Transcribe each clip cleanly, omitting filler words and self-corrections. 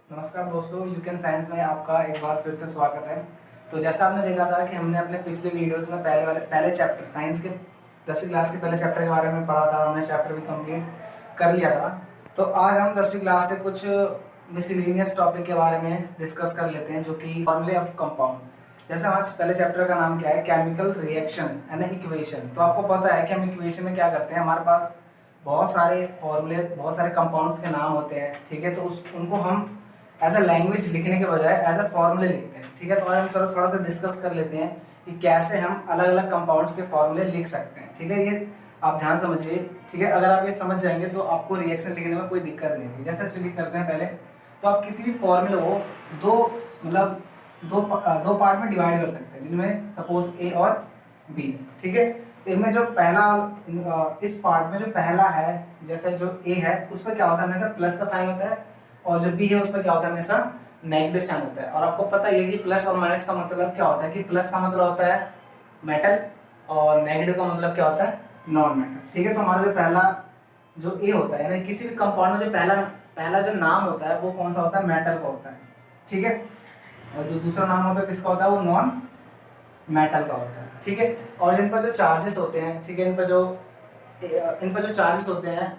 नमस्कार दोस्तों, you can science में आपका एक बार फिर से स्वागत है। तो जैसा आपने देखा था कि हमने अपने पिछले वीडियोस में पहले चैप्टर साइंस के 10वीं क्लास के पहले चैप्टर के बारे में पढ़ा था। हमने चैप्टर भी कंप्लीट कर लिया था। तो आज हम 10वीं क्लास के कुछ मिसलिनियस टॉपिक के बारे में डिस्कस कर लेते हैं, जो कि फॉर्मूले ऑफ कंपाउंड। जैसे हमारे पहले चैप्टर का नाम क्या है, केमिकल रिएक्शन एंड इक्वेशन। तो आपको पता है कि हम इक्वेशन में क्या करते हैं, हमारे पास बहुत सारे फॉर्मूले, बहुत सारे कंपाउंड्स के नाम होते हैं, ठीक है। तो उनको हम एज अ लैंग्वेज लिखने के बजाय एज अ फॉर्मूले लिखते हैं, ठीक है। तो आज हम चलो थोड़ा सा डिस्कस कर लेते हैं कि कैसे हम अलग अलग कंपाउंड्स के फॉर्मूले लिख सकते हैं, ठीक है। ये आप ध्यान समझिए, ठीक है। अगर आप ये समझ जाएंगे तो आपको रिएक्शन लिखने में कोई दिक्कत नहीं होगी। जैसे चलिए करते हैं पहले। तो आप किसी भी फॉर्मूले को दो पार्ट में डिवाइड कर सकते हैं, जिनमें सपोज ए और बी, ठीक है। इनमें जो पहला इस पार्ट में जो पहला है, जैसे जो ए है उस पर क्या होता है, हमेशा प्लस का साइन होता है, और जो बी है उस पर क्या होता है, हमेशा नेगेटिव साइन होता है। और आपको पता है कि प्लस और माइनस का मतलब क्या होता है, कि प्लस का मतलब होता है मेटल और नेगेटिव का मतलब क्या होता है, नॉन मेटल, ठीक है। तो हमारा जो पहला जो ए होता है, यानी किसी भी कंपाउंड में जो पहला पहला जो नाम होता है वो कौन सा होता है, मेटल का होता है, ठीक है। और जो दूसरा नाम होता है किसका होता है, वो नॉन मेटल का होता है, ठीक है। और इन पर जो चार्जेस होते हैं, ठीक है, इन पर जो चार्जेस होते हैं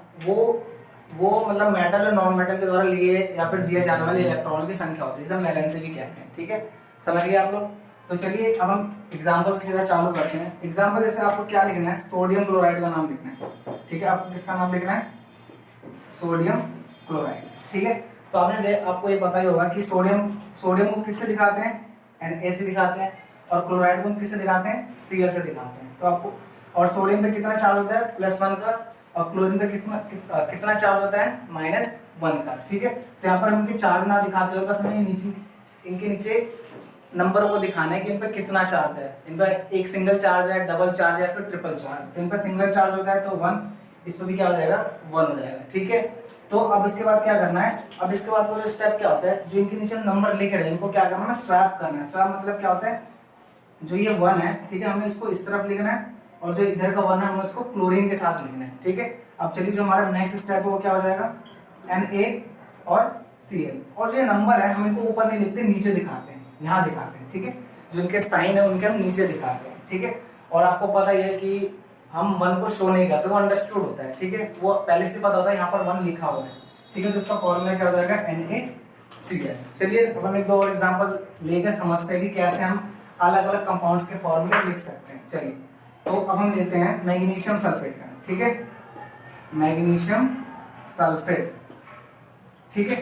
वो मतलब मेटल और नॉन मेटल के द्वारा लिए या फिर दिए जाने वाले इलेक्ट्रॉनों की संख्या होती है, जिसे हम वैलेंसी भी कहते हैं, ठीक है। समझ गए आप लोग। तो चलिए अब हम एग्जांपल से सीधा चालू करते हैं। एग्जांपल जैसे आपको क्या लिखना है, सोडियम क्लोराइड का नाम लिखना है, ठीक है। आपको किसका नाम लिखना है, सोडियम क्लोराइड, ठीक है। तो आपको ये पता ही होगा कि सोडियम सोडियम को किससे दिखाते हैं, Na से दिखाते हैं, और क्लोराइड को किससे दिखाते हैं, Cl से दिखाते हैं। तो आपको, और सोडियम पे कितना चार्ज होता है, +1 का, और क्लोरीन पे कितना चार्ज होता है, -1 का, ठीक है। तो यहाँ पर हम इनके चार्ज ना दिखाते हुए बस हमें इनके नीचे नंबरों को दिखाना है कि इन पर कितना चार्ज है। इन पर एक सिंगल चार्ज है, डबल चार्ज है, फिर ट्रिपल चार्ज। तो इन पर सिंगल चार्ज होता है तो 1, इस पर भी क्या हो जाएगा, 1 हो जाएगा, ठीक है। तो अब इसके बाद क्या करना है, अब इसके बाद जो स्टेप क्या होता है, जो इनके नीचे हम नंबर लिख रहे हैं इनको क्या करना है, स्वैप करना है। स्वैप मतलब क्या होता है, जो ये 1 है, ठीक है, हमें इसको इस तरफ लिखना है, और जो इधर का 1 है हमें उसको क्लोरीन के साथ लिखना है, ठीक है। अब चलिए जो हमारा नेक्स्ट स्टेप है वो क्या हो जाएगा, Na और Cl। और जो नंबर है हम इनको ऊपर नहीं लिखते, नीचे दिखाते हैं, यहाँ दिखाते हैं, ठीक है। जो इनके साइन है उनके हम नीचे दिखाते हैं, ठीक है। और आपको पता ही है कि हम 1 को शो नहीं करते, वो अंडरस्टूड होता है, ठीक है। वो पहले से पता होता है यहाँ पर 1 लिखा हुआ है, ठीक है। तो इसका फॉर्मूला क्या हो जाएगा, NaCl। चलिए अब हम एक दो और एग्जांपल लेकर समझते हैं कि कैसे हम अलग अलग कंपाउंड्स के फॉर्मूले लिख सकते हैं। चलिए तो अब हम लेते हैं मैग्नीशियम सल्फेट का, ठीक है, मैग्नीशियम सल्फेट, ठीक है।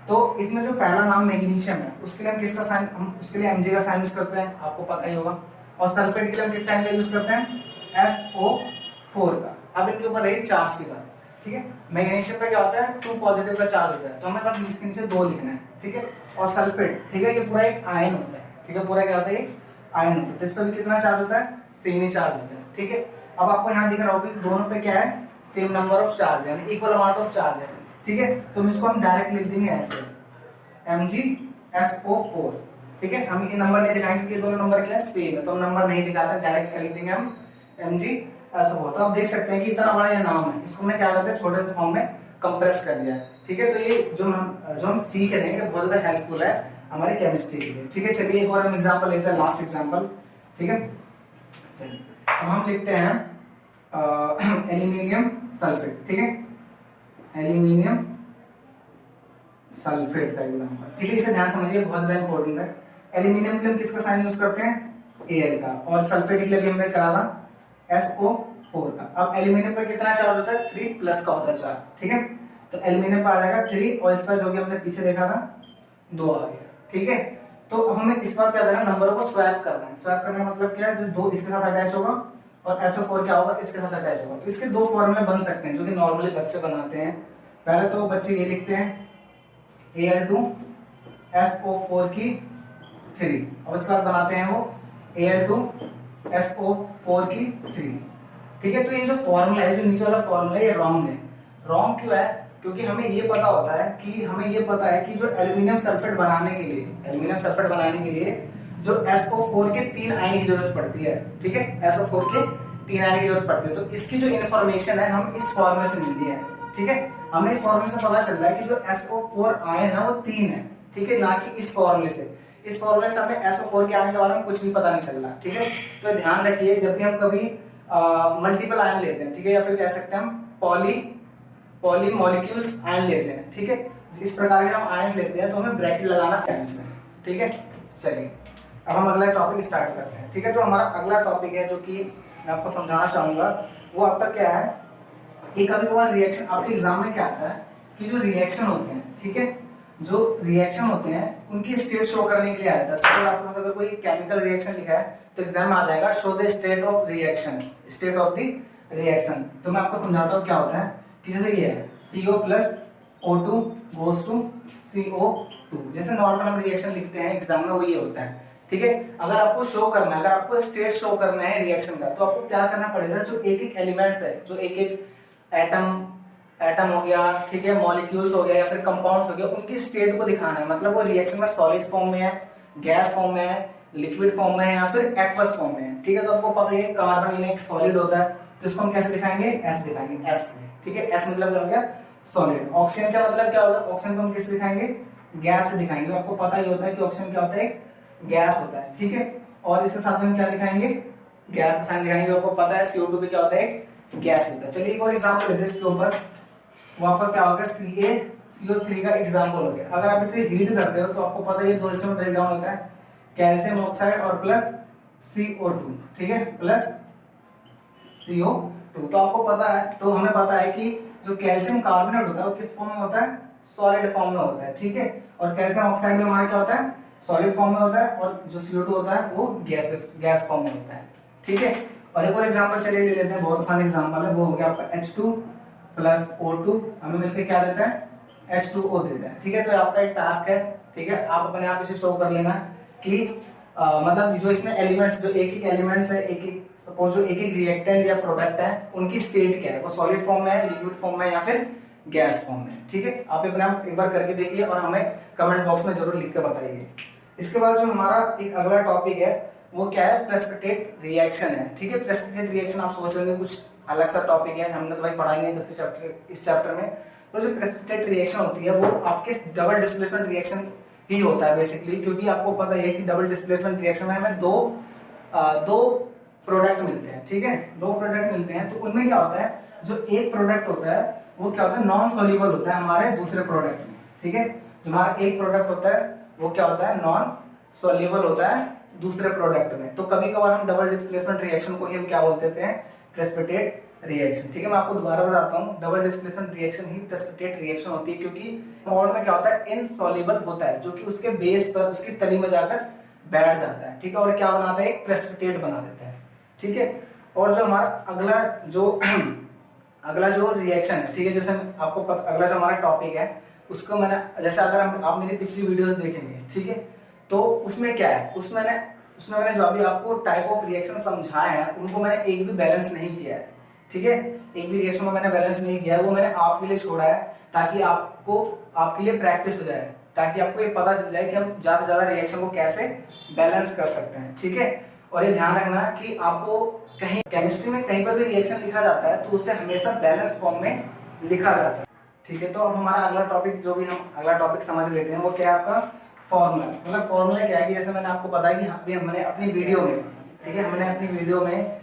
तो इसमें जो पहला नाम मैग्नीशियम है उसके लिए हम किसका साइन, हम उसके लिए Mg का साइन यूज करते हैं, आपको पता ही होगा। और सल्फेट के लिए हम किस साइन का यूज करते हैं, SO4 का। अब इनके ऊपर रही चार्ज की बात, ठीक है। मैग्नीशियम पे क्या होता है, 2 पॉजिटिव का चार्ज होता है, तो हमें बस इसके नीचे 2 लिखना है, ठीक है। और सल्फेट, ठीक है, ये पूरा एक आयन होता है, ठीक है, पूरा क्या होता है, आयन होता है। तो इस पर भी कितना चार्ज होता है, सेम ही चार्ज होता है, ठीक है। अब आपको यहाँ दिख रहा होगा कि दोनों पे क्या है, सेम नंबर ऑफ चार्ज है, यानी इक्वल अमाउंट ऑफ चार्ज है, ठीक है। तो इसको हम डायरेक्ट लिख देंगे ऐसे, MgSO4, ठीक है। हम ये नंबर नहीं दिखाएंगे क्योंकि दोनों नंबर क्या है, सेम है, तो हम नंबर नहीं दिखाते, डायरेक्ट लिख देंगे हम MgSO4। तो आप देख सकते हैं कि इतना बड़ा ये नाम है, इसको मैं क्या करते हैं, छोटे से फॉर्म में कंप्रेस कर दिया है, ठीक है। तो ये जो हम सीख रहे हैं बहुत ज्यादा हेल्पफुल है हमारे केमिस्ट्री के लिए, ठीक है। चलिए एक और हम एग्जांपल लेते हैं, लास्ट एग्जांपल, ठीक है। चलिए अब हम लिखते हैं एल्यूमिनियम सल्फेट, ठीक है, एल्यूमिनियम सल्फेट का एग्जांपल, ठीक है। इसे ध्यान समझिए, बहुत ज्यादा इंपॉर्टेंट है। एल्यूमिनियम के लिए हम किसका साइन यूज करते हैं, Al का, और सल्फेट के लिए भी हमने करा था SO4 का। अब एल्यूमिनियम पर कितना चार्ज होता है, 3+ का होता है चार्ज, ठीक है। तो एल्यूमिनियम पर आ जाएगा 3, और इस पर जो भी हमने पीछे देखा था 2 आ गया, ठीक है। तो अब हमें इस बार क्या करना है, नंबरों को स्वैप करना है। स्वैप करने का मतलब क्या है, जो 2 इसके साथ अटैच होगा और SO4 क्या होगा, इसके साथ अटैच होगा। तो इसके 2 फॉर्मूले बन सकते हैं जो कि नॉर्मली बच्चे बनाते हैं। पहले तो बच्चे ये लिखते हैं Al2SO4 की 3, और इसके बाद बनाते हैं वो Al2SO4 की 3, ठीक है। तो ये जो फॉर्मूला है, जो नीचे वाला फॉर्मूला है, ये रॉन्ग है। रॉन्ग क्यों है, क्योंकि हमें ये पता होता है कि जो एल्यूमिनियम सल्फेट बनाने के लिए जो SO4 के 3 आयन की जरूरत पड़ती है, ठीक है, SO4 के 3 आयन की जरूरत पड़ती है। तो इसकी जो इन्फॉर्मेशन है हम इस फॉर्मूले से मिलती है, ठीक है, हमें इस फॉर्मूले से पता चल रहा है कि जो SO4 आयन है वो 3 है, ठीक है, ना कि इस फॉर्मूले से। इस फॉर्मूले से हमें SO4 के आयन के बारे में कुछ भी पता नहीं चल रहा, ठीक है। तो ध्यान रखिए, जब भी हम कभी मल्टीपल आयन लेते हैं, ठीक है, या फिर कह सकते हैं हम पॉली मॉलिक्यूल्स आयन लेते हैं, ठीक है, इस प्रकार के हम आयन लेते हैं तो हमें ब्रैकेट लगाना टाइम से, ठीक है। चलिए अब हम अगला टॉपिक स्टार्ट करते हैं, ठीक है। तो हमारा अगला टॉपिक है जो कि मैं आपको समझाना चाहूंगा, वो आपका क्या है कि कभी कभार रिएक्शन आपके एग्जाम में क्या आता है कि जो रिएक्शन होते हैं, ठीक है, जो रिएक्शन होते हैं उनकी स्टेट शो करने के लिए आता है। सपोज आपके पास अगर कोई केमिकल रिएक्शन लिखा है तो एग्जाम में आ जाएगा show the state of reaction, state of the reaction. तो मैं आपको समझाता हूँ क्या होता है कि जैसे ये है CO plus O2 goes to CO2, जैसे नॉर्मल हम रिएक्शन लिखते हैं एग्जाम में, वो ये होता है, ठीक है। अगर आपको शो करना है, अगर आपको स्टेट शो करना है रिएक्शन का, तो आपको क्या करना पड़ेगा, जो एक एक एलिमेंट्स है, जो एक एक एटम हो गया, ठीक है, मॉलिक्यूल्स हो गया या फिर कंपाउंड्स हो गया, उनकी स्टेट को दिखाना है। मतलब वो रिएक्शन में सॉलिड फॉर्म में है, गैस फॉर्म में है, लिक्विड फॉर्म में है या फिर एक्वस फॉर्म में है, ठीक है। तो आपको पता है कार्बन एक सॉलिड होता है, तो इसको हम कैसे दिखाएंगे, एस दिखाएंगे, एस से, ठीक है। एस मतलब क्या हो गया, सॉलिड। ऑक्सीजन का मतलब क्या होगा, ऑक्सीजन को हम किससे दिखाएंगे, गैस से दिखाएंगे। आपको पता ही होता है कि ऑक्सीजन क्या होता है, गैस होता है, ठीक है। और इसके साथ में हम क्या दिखाएंगे, गैस का साइन दिखाएंगे। आपको पता है CO2 पे क्या होता है, गैस होता है। चलिए एक और एग्जांपल लेते हैं इसके ऊपर, वो आपका क्या होगा, CaCO3 का एग्जांपल हो गया। अगर आप इसे हीट करते हो तो आपको पता है ये दो हिस्सों में ब्रेक डाउन होता है, कैल्शियम ऑक्साइड और प्लस CO2, ठीक है, प्लस CO2। तो आपको पता है, तो हमें पता है कि जो कैल्शियम कार्बोनेट होता है वो किस फॉर्म में होता है, सॉलिड फॉर्म में होता है, ठीक है। और कैल्शियम ऑक्साइड भी हमारा क्या होता है, सॉलिड फॉर्म में होता है, और जो CO2 होता है वो गैस फॉर्म में होता है, ठीक है। और एक और एग्जांपल चलिए ले लेते हैं, बहुत आसान एग्जांपल है, वो हो गया आपका H2 प्लस O2 हमें मिलकर क्या देता है, H2O देता है, ठीक है। तो आपका एक टास्क है, ठीक है, आप अपने आप इसे शो कर लेना कि मतलब जो इसमें एलिमेंट्स, जो एक एक एलिमेंट्स है, एक एक सपोज जो एक एक रिएक्टेंट या प्रोडक्ट है, उनकी स्टेट क्या है, वो सॉलिड फॉर्म में है, लिक्विड फॉर्म में या फिर गैस फॉर्म में, ठीक है। आप अपने आप एक बार करके देखिए और हमें कमेंट बॉक्स में जरूर लिख के बताइए। इसके बाद जो हमारा एक अगला टॉपिक है वो क्या है, प्रेसिपिटेट रिएक्शन है, ठीक है। प्रेसिपिटेट रिएक्शन आप सोच रहे कुछ अलग सा टॉपिक है, हमने तो भाई पढ़ाएंगे इस चैप्टर में। तो जो प्रेसिपिटेट रिएक्शन होती है वो आपके डबल डिस्प्लेसमेंट रिएक्शन ही होता है बेसिकली, क्योंकि आपको पता है कि डबल डिस्प्लेसमेंट रिएक्शन में हमें दो प्रोडक्ट मिलते हैं, ठीक है, दो प्रोडक्ट मिलते हैं। तो उनमें क्या होता है, जो एक प्रोडक्ट होता है वो क्या होता है, नॉन सॉल्युबल होता है हमारे दूसरे प्रोडक्ट में, ठीक है। जो हमारा एक प्रोडक्ट होता है वो क्या होता है, नॉन सॉल्युबल होता है दूसरे प्रोडक्ट में। तो कभी कभार हम डबल डिस्प्लेसमेंट रिएक्शन को ही हम क्या बोलते हैं, प्रेसिपिटेट रिएक्शन, ठीक है। मैं आपको दोबारा बताता हूँ, डबल डिस्प्लेसमेंट रिएक्शन ही प्रेसिपिटेट रिएक्शन होती है, क्योंकि मॉल में क्या होता है, इनसॉल्युबल होता है, जो कि उसके बेस पर, उसकी तली में जाकर बैठ जाता है, ठीक है, और क्या बनाता है, एक प्रेसिपिटेट बना देता है, ठीक है। और जो हमारा अगला जो रिएक्शन है, ठीक है, जैसे आपको अगला जो हमारा टॉपिक है उसको मैंने, जैसे अगर आप मेरी पिछली वीडियोस देखेंगे, ठीक है, तो उसमें क्या है, उसमें मैंने जो अभी आपको टाइप ऑफ रिएक्शन समझाए हैं उनको मैंने एक भी बैलेंस नहीं किया है, ठीक है। एक भी रिएक्शन को मैंने बैलेंस नहीं किया है, वो मैंने आपके लिए छोड़ा है ताकि आपके लिए प्रैक्टिस हो जाए, ताकि आपको ये पता चल जाए कि हम ज्यादा से ज्यादा रिएक्शन को कैसे बैलेंस कर सकते हैं, ठीक है। और ये ध्यान रखना कि आपको कहीं केमिस्ट्री में कहीं पर भी रिएक्शन लिखा जाता है तो उसे हमेशा बैलेंस फॉर्म में लिखा जाता है, ठीक है। तो अब हमारा अगला टॉपिक, जो भी हम अगला टॉपिक समझ लेते हैं, वो क्या है आपका फॉर्मूला। मतलब फॉर्मूला क्या है कि जैसे मैंने आपको बताया कि हमने अपनी वीडियो में, ठीक है, हमने अपनी वीडियो में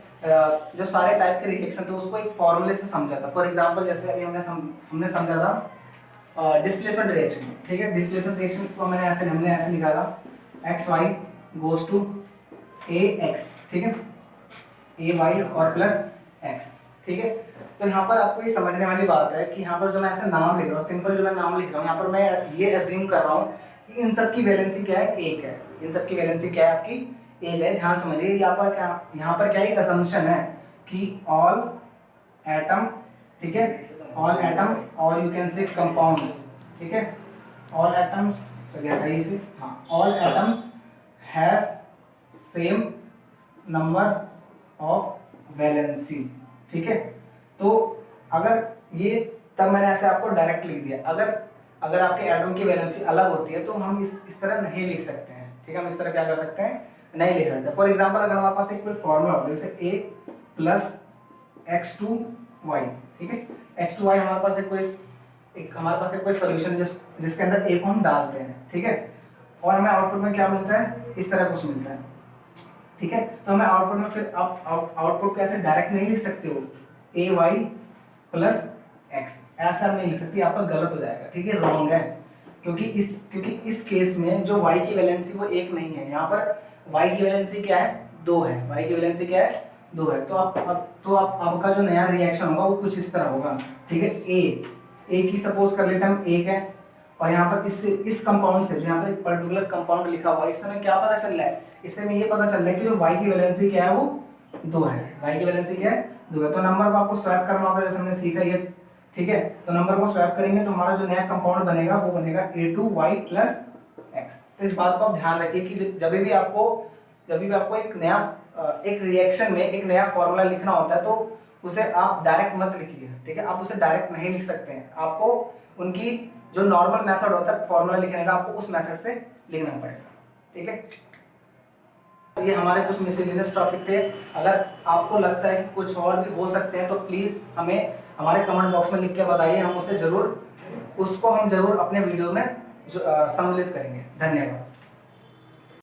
जो सारे टाइप के रिएक्शन थे उसको एक फॉर्मूले से समझा था। फॉर एग्जांपल जैसे अभी हमने समझा था डिस्प्लेसमेंट रिएक्शन, ठीक है। डिस्प्लेसमेंट रिएक्शन को हमने ऐसे लिखा था, XY गोज टू AX, ठीक है, AY और प्लस X, ठीक है। तो यहाँ पर आपको ये समझने वाली बात है कि यहाँ पर जो मैं ऐसे नाम लिख रहा हूँ, सिंपल जो मैं नाम लिख रहा हूँ, यहाँ पर मैं ये अज्यूम कर रहा हूँ कि इन सब की वैलेंसी क्या है, एक है। इन सब की वैलेंसी क्या है, आपकी एक है। ध्यान समझिए, यहाँ पर क्या एक असम्पशन है कि ऑल एटम, ठीक है, ऑल एटम और यू कैन से कंपाउंड्स, ठीक है, ऑल एटम्स, चलिए हटाइए इसे, हाँ, all atoms has same number of valency, ठीक है। तो अगर ये, तब मैंने ऐसे आपको डायरेक्ट लिख दिया। अगर आपके एटम की वैलेंसी अलग होती है तो हम इस तरह नहीं लिख सकते हैं, ठीक है। हम इस तरह क्या कर सकते हैं, नहीं लिख सकते। फॉर एग्जांपल अगर हमारे पास एक कोई फॉर्मूला होता है जैसे A प्लस X2Y, ठीक है, x2y हमारे पास हमारे पास एक कोई सोल्यूशन जिसके अंदर a को हम डालते हैं, ठीक है, और हमें आउटपुट में क्या मिलता है, इस तरह कुछ मिलता है, ठीक है। तो हमें आउटपुट में फिर आप आउटपुट कैसे डायरेक्ट नहीं लिख सकते हो, ए वाई प्लस एक्स, ऐसा नहीं लिख सकते, यहाँ पर गलत हो जाएगा, ठीक है, रॉन्ग है, क्योंकि इस केस में जो y की वैलेंसी वो एक नहीं है, यहाँ पर y की वैलेंसी क्या है, 2 है, y की वैलेंसी क्या है, 2 है। तो आपका जो नया रिएक्शन होगा वो कुछ इस तरह होगा, ठीक है। ए की सपोज कर लेते हैं हम 1 है, और यहाँ पर इस कंपाउंड से जो यहाँ पर एक पर्टिकुलर कंपाउंड लिखा हुआ है, इससे हमें क्या पता चल रहा है, इससे हमें ये पता चल रहा है कि जो y की वैलेंसी क्या है वो 2 है, y की वैलेंसी क्या है, 2 है। तो नंबर को आपको स्वैप करना होगा, जैसे हमने सीखा ये, ठीक है। तो नंबर को स्वैप करेंगे तो हमारा जो नया कंपाउंड बनेगा वो बनेगा a2y प्लस x। तो इस बात को आप ध्यान रखिए कि जब भी आपको एक रिएक्शन में एक नया फॉर्मूला लिखना होता है तो उसे आप डायरेक्ट मत लिखिए, ठीक है, आप उसे डायरेक्ट नहीं लिख सकते हैं, आपको उनकी जो नॉर्मल मेथड होता है फॉर्मूला लिखने का, आपको उस मेथड से लिखना पड़ेगा, ठीक है। ये हमारे कुछ मिसलेनियस टॉपिक थे। अगर आपको लगता है कि कुछ और भी हो सकते हैं तो प्लीज हमें हमारे कमेंट बॉक्स में लिख के बताइए, हम उसको जरूर अपने वीडियो में सम्मिलित करेंगे। धन्यवाद।